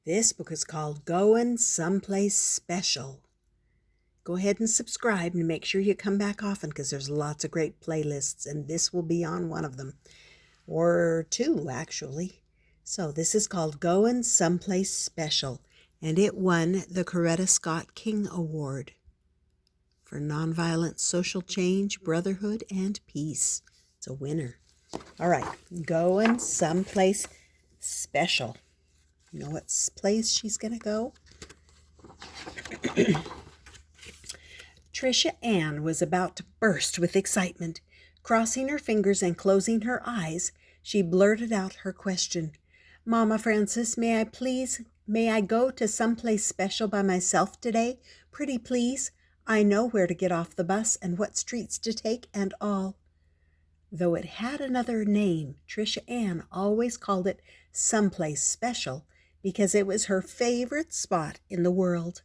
This book is called Goin' Someplace Special. Go ahead and subscribe and make sure you come back often because there's lots of great playlists, and this will be on one of them, or two actually. So this is called Goin' Someplace Special, and it won the Coretta Scott King Award for Nonviolent Social Change, Brotherhood, and Peace. It's a winner. All right, Goin' Someplace Special. You know what place she's going to go? Tricia Ann was about to burst with excitement. Crossing her fingers and closing her eyes, she blurted out her question. Mama Frances, may I go to someplace special by myself today? Pretty please. I know where to get off the bus and what streets to take and all. Though it had another name, Tricia Ann always called it someplace special because it was her favorite spot in the world.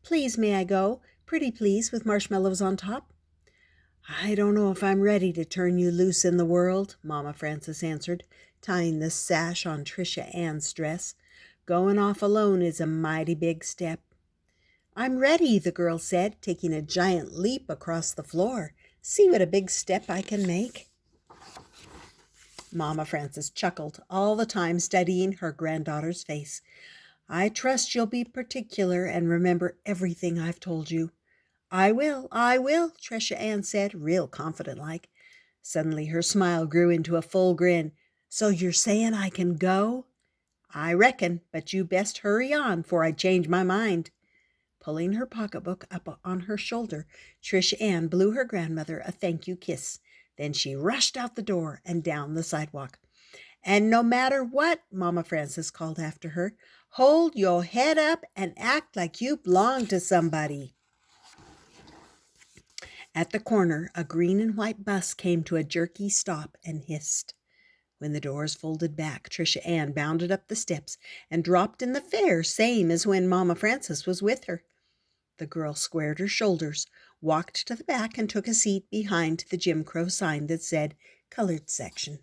Please, may I go? Pretty please, with marshmallows on top. I don't know if I'm ready to turn you loose in the world, Mama Frances answered, tying the sash on Tricia Ann's dress. Going off alone is a mighty big step. I'm ready, the girl said, taking a giant leap across the floor. See what a big step I can make. Mama Frances chuckled, all the time studying her granddaughter's face. I trust you'll be particular and remember everything I've told you. I will, Tricia Ann said, real confident-like. Suddenly her smile grew into a full grin. So you're saying I can go? I reckon, but you best hurry on, for I change my mind. Pulling her pocketbook up on her shoulder, Tricia Ann blew her grandmother a thank-you kiss. Then she rushed out the door and down the sidewalk. And no matter what, Mama Frances called after her, hold your head up and act like you belong to somebody. At the corner, a green and white bus came to a jerky stop and hissed. When the doors folded back, Tricia Ann bounded up the steps and dropped in the fare, same as when Mama Frances was with her. The girl squared her shoulders, walked to the back, and took a seat behind the Jim Crow sign that said, Colored Section.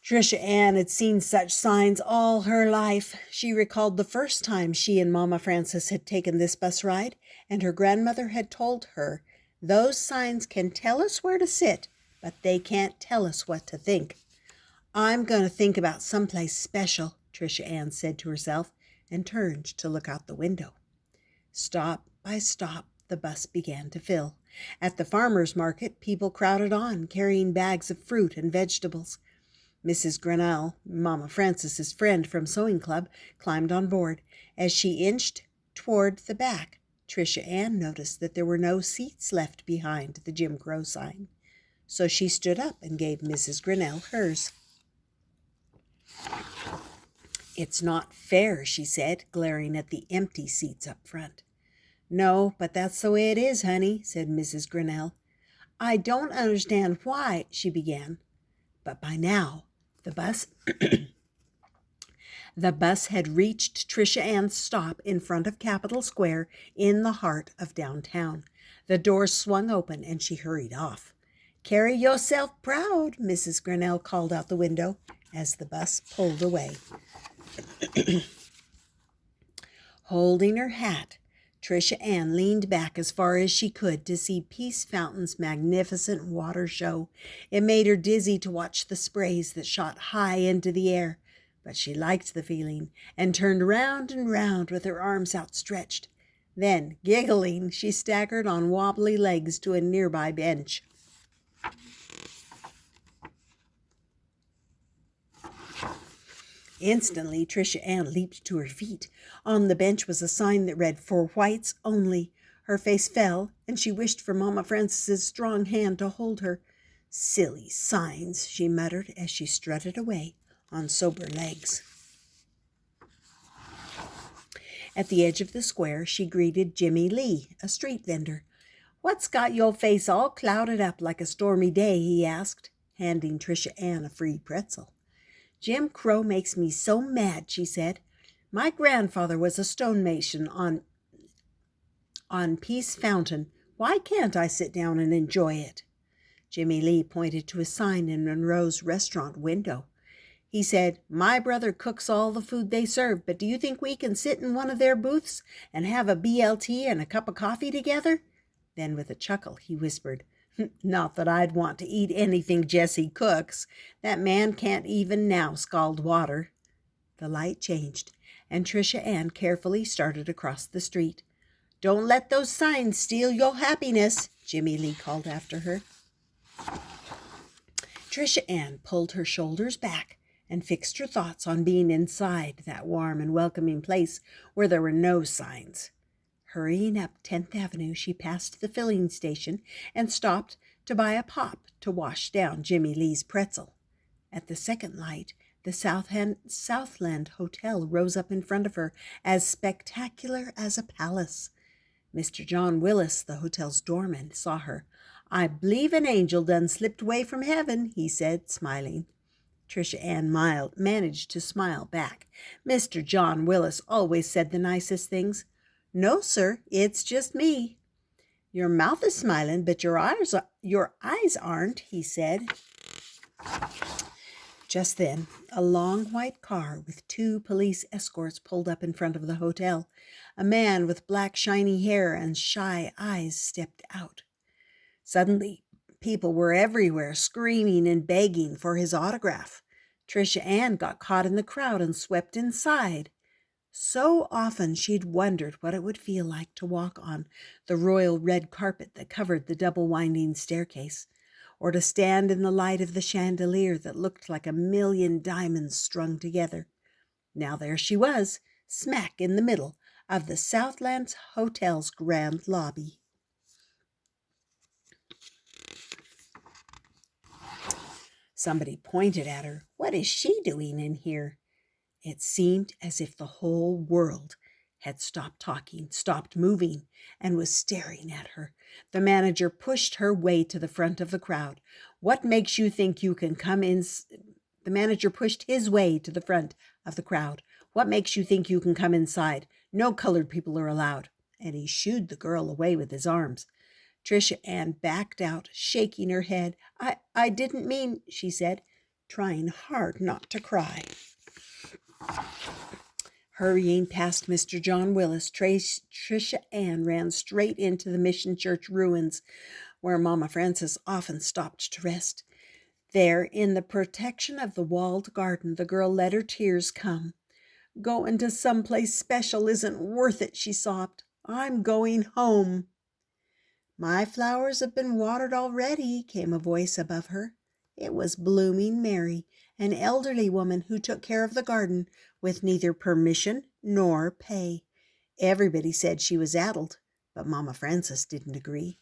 Tricia Ann had seen such signs all her life. She recalled the first time she and Mama Frances had taken this bus ride, and her grandmother had told her, those signs can tell us where to sit, but they can't tell us what to think. I'm going to think about someplace special, Tricia Ann said to herself, and turned to look out the window. Stop by stop, the bus began to fill. At the farmer's market, people crowded on, carrying bags of fruit and vegetables. Mrs. Grinnell, Mama Frances's friend from sewing club, climbed on board. As she inched toward the back, Tricia Ann noticed that there were no seats left behind the Jim Crow sign. So she stood up and gave Mrs. Grinnell hers. It's not fair, she said, glaring at the empty seats up front. No, but that's the way it is, honey, said Mrs. Grinnell. I don't understand why, she began. But by now, the bus had reached Tricia Ann's stop in front of Capitol Square in the heart of downtown. The doors swung open and she hurried off. Carry yourself proud, Mrs. Grinnell called out the window as the bus pulled away. Holding her hat, Tricia Ann leaned back as far as she could to see Peace Fountain's magnificent water show. It made her dizzy to watch the sprays that shot high into the air, but she liked the feeling and turned round and round with her arms outstretched. Then, giggling, she staggered on wobbly legs to a nearby bench. Instantly, Tricia Ann leaped to her feet. On the bench was a sign that read, For Whites Only. Her face fell, and she wished for Mama Frances's strong hand to hold her. Silly signs, she muttered as she strutted away on sober legs. At the edge of the square, she greeted Jimmy Lee, a street vendor. What's got your face all clouded up like a stormy day? He asked, handing Tricia Ann a free pretzel. Jim Crow makes me so mad, she said. My grandfather was a stonemason on Peace Fountain. Why can't I sit down and enjoy it? Jimmy Lee pointed to a sign in Monroe's restaurant window. He said, "My brother cooks all the food they serve, but do you think we can sit in one of their booths and have a BLT and a cup of coffee together?" Then with a chuckle, he whispered, "Not that I'd want to eat anything Jesse cooks. That man can't even now scald water." The light changed, and Tricia Ann carefully started across the street. "Don't let those signs steal your happiness," Jimmy Lee called after her. Tricia Ann pulled her shoulders back and fixed her thoughts on being inside that warm and welcoming place where there were no signs. Hurrying up 10th Avenue, she passed the filling station and stopped to buy a pop to wash down Jimmy Lee's pretzel. At the second light, the Southland Hotel rose up in front of her, as spectacular as a palace. Mr. John Willis, the hotel's doorman, saw her. "I believe an angel done slipped away from heaven," he said, smiling. Tricia Ann managed to smile back. Mr. John Willis always said the nicest things. "No, sir, it's just me." "Your mouth is smiling, but your eyes aren't," he said. Just then, a long white car with 2 police escorts pulled up in front of the hotel. A man with black shiny hair and shy eyes stepped out. Suddenly, people were everywhere, screaming and begging for his autograph. Tricia Ann got caught in the crowd and swept inside. So often she'd wondered what it would feel like to walk on the royal red carpet that covered the double-winding staircase, or to stand in the light of the chandelier that looked like a million diamonds strung together. Now there she was, smack in the middle of the Southlands Hotel's grand lobby. Somebody pointed at her. "What is she doing in here?" It seemed as if the whole world had stopped talking, stopped moving, and was staring at her. The manager pushed her way to the front of the crowd. "What makes you think you can come in?" The manager pushed his way to the front of the crowd. "What makes you think you can come inside? No colored people are allowed." And he shooed the girl away with his arms. Tricia Ann backed out, shaking her head. I didn't mean," she said, trying hard not to cry. Hurrying past Mr. John Willis, Tricia Ann ran straight into the Mission Church ruins, where Mama Frances often stopped to rest. There, in the protection of the walled garden, the girl let her tears come. "Going to someplace special isn't worth it," she sobbed. "I'm going home." "My flowers have been watered already," came a voice above her. It was Blooming Mary, an elderly woman who took care of the garden with neither permission nor pay. Everybody said she was addled, but Mama Frances didn't agree.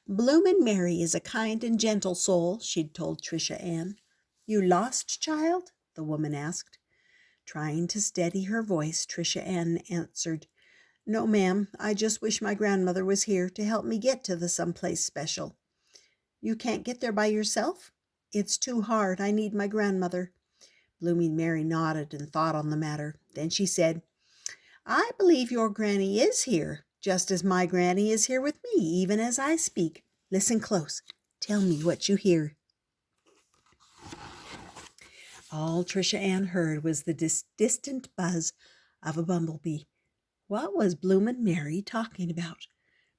"Bloomin' Mary is a kind and gentle soul," she'd told Tricia Ann. "You lost, child?" the woman asked. Trying to steady her voice, Tricia Ann answered, "No, ma'am, I just wish my grandmother was here to help me get to the someplace special." "You can't get there by yourself?" "It's too hard. I need my grandmother." Blooming Mary nodded and thought on the matter. Then she said, "I believe your granny is here, just as my granny is here with me, even as I speak. Listen close. Tell me what you hear." All Tricia Ann heard was the distant buzz of a bumblebee. What was Bloomin' Mary talking about?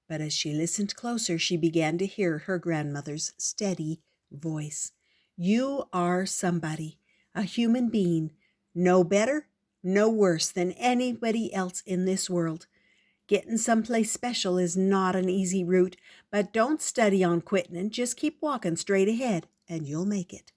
But as she listened closer, she began to hear her grandmother's steady voice. "You are somebody, a human being, no better, no worse than anybody else in this world. Getting someplace special is not an easy route, but don't study on quitting and just keep walking straight ahead, and you'll make it."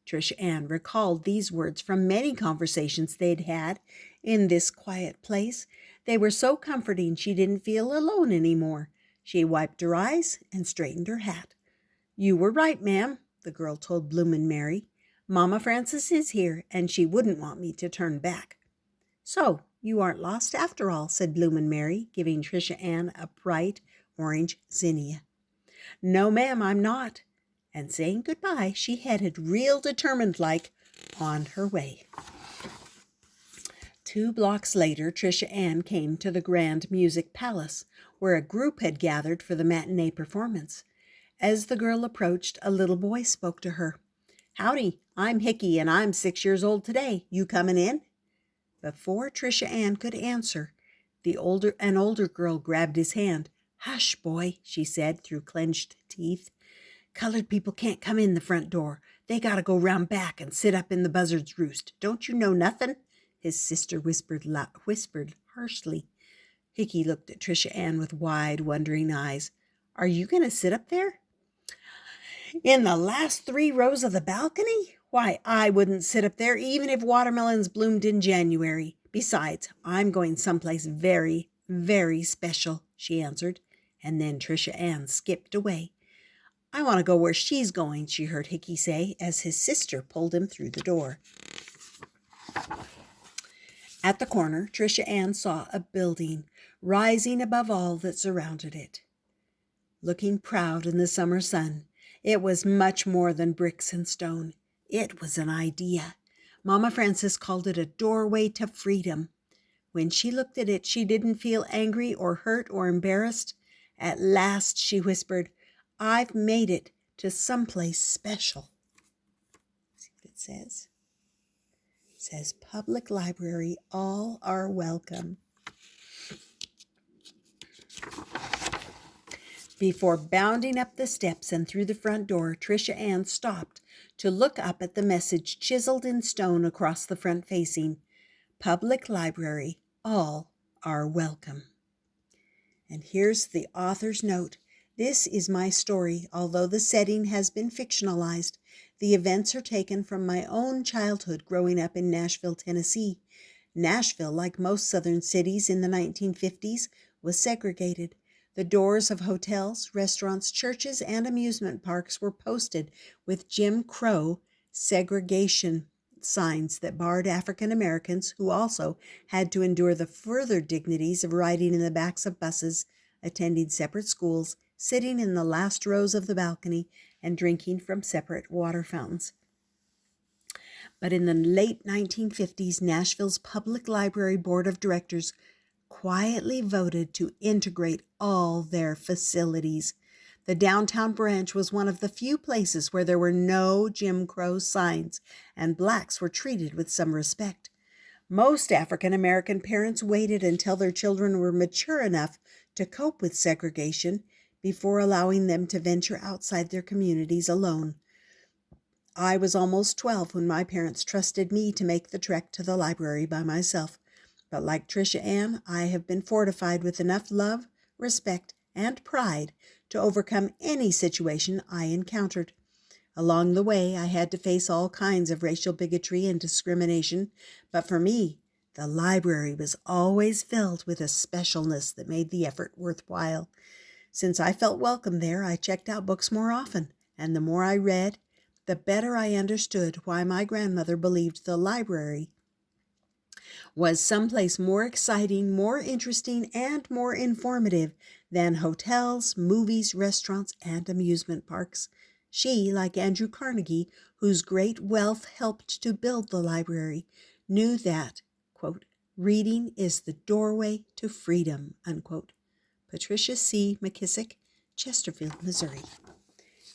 Tricia Ann recalled these words from many conversations they'd had in this quiet place. They were so comforting she didn't feel alone anymore. She wiped her eyes and straightened her hat. "You were right, ma'am," the girl told Bloomin' Mary. "Mama Frances is here, and she wouldn't want me to turn back." "So, you aren't lost after all," said Bloomin' Mary, giving Tricia Ann a bright orange zinnia. "No, ma'am, I'm not." And saying goodbye, she headed real determined-like on her way. 2 blocks later, Tricia Ann came to the Grand Music Palace, where a group had gathered for the matinee performance. As the girl approached, a little boy spoke to her. Howdy, I'm Hickey, and I'm 6 years old today. You coming in? Before Tricia Ann could answer, an older girl grabbed his hand. Hush, boy, she said through clenched teeth. Colored people can't come in the front door. They gotta go round back and sit up in the buzzard's roost. Don't you know nothing? His sister whispered harshly. Hickey looked at Tricia Ann with wide, wondering eyes. Are you going to sit up there? In the last 3 rows of the balcony? Why, I wouldn't sit up there even if watermelons bloomed in January. Besides, I'm going someplace very, very special, she answered. And then Tricia Ann skipped away. I want to go where she's going, she heard Hickey say as his sister pulled him through the door. At the corner, Tricia Ann saw a building rising above all that surrounded it. Looking proud in the summer sun, it was much more than bricks and stone. It was an idea. Mama Frances called it a doorway to freedom. When she looked at it, she didn't feel angry or hurt or embarrassed. At last, she whispered, I've made it to someplace special. See what it says? It says, Public Library, all are welcome. Before bounding up the steps and through the front door, Tricia Ann stopped to look up at the message chiseled in stone across the front facing, Public Library, all are welcome. And here's the author's note. This is my story, although the setting has been fictionalized. The events are taken from my own childhood growing up in Nashville, Tennessee. Nashville, like most southern cities in the 1950s, was segregated. The doors of hotels, restaurants, churches, and amusement parks were posted with Jim Crow segregation signs that barred African Americans, who also had to endure the further dignities of riding in the backs of buses, attending separate schools, sitting in the last rows of the balcony, and drinking from separate water fountains. But in the late 1950s, Nashville's Public Library Board of Directors quietly voted to integrate all their facilities. The downtown branch was one of the few places where there were no Jim Crow signs, and blacks were treated with some respect. Most African American parents waited until their children were mature enough to cope with segregation before allowing them to venture outside their communities alone. I was almost 12 when my parents trusted me to make the trek to the library by myself. But like Tricia Ann, I have been fortified with enough love, respect, and pride to overcome any situation I encountered. Along the way, I had to face all kinds of racial bigotry and discrimination, but for me, the library was always filled with a specialness that made the effort worthwhile. Since I felt welcome there, I checked out books more often, and the more I read, the better I understood why my grandmother believed the library was someplace more exciting, more interesting, and more informative than hotels, movies, restaurants, and amusement parks. She, like Andrew Carnegie, whose great wealth helped to build the library, knew that, quote, reading is the doorway to freedom, unquote. Patricia C. McKissack, Chesterfield, Missouri.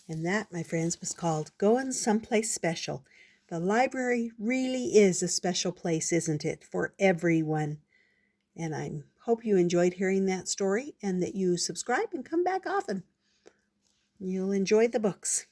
And that, my friends, was called Goin' Someplace Special. The library really is a special place, isn't it, for everyone? And I hope you enjoyed hearing that story and that you subscribe and come back often. You'll enjoy the books.